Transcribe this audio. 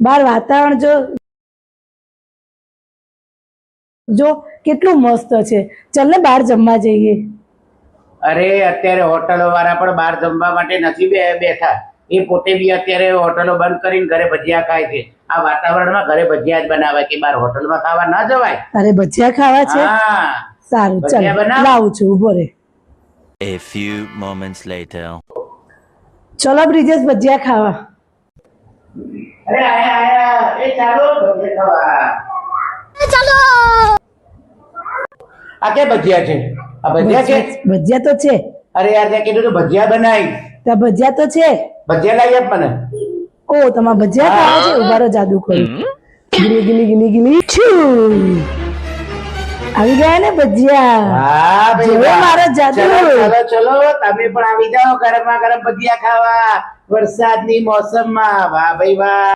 બાર વાતાવરણ જો કેટલું મસ્ત છે. ચાલ ને બહાર જમવા જઈએ. અરે અત્યારે હોટલો વાળા પણ બહાર જમવા માટે નથી બેઠા. એ પોતે બી અત્યારે હોટલો બંધ કરીને ઘરે ભજીયા ખાય છે. આ વાતાવરણમાં ઘરે ભજીયા જ બનાવે કે બહાર હોટલમાં ખાવા ના જવાય. અરે ભજીયા ખાવા છે? હા સારું ભજીયા ચાલ બનાવ. લાવું છું, ઉભો રે. A few moments later. ચલો બ્રિજેશ ભજીયા ખાવા. અરે આયા આયા એ ચાલો ભજીયા ખાવા. ચાલો. આ કે ભજીયા છે? આ ભજીયા છે? ભજીયા તો છે. અરે યાર તે કીધું તો ભજીયા બનાવી. ત્યાં ભજીયા તો છે. ભજીયા લાવી આપ મને. ઓ તમારે ભજીયા ખાવા છે? ઉભા રહો, જાદુ કરું. ગીલી ગીલી ગીલી ગીલી છું. આવી ગયા ને ભજીયા? હા ભાઈ જોયો વાહ. મારો જાદુ. ચલો ચલો ચલો તમે પણ આવી જાઓ ગરમા ગરમ ભજીયા ખાવા વરસાદની મોસમમાં. વાહ ભાઈ વાહ.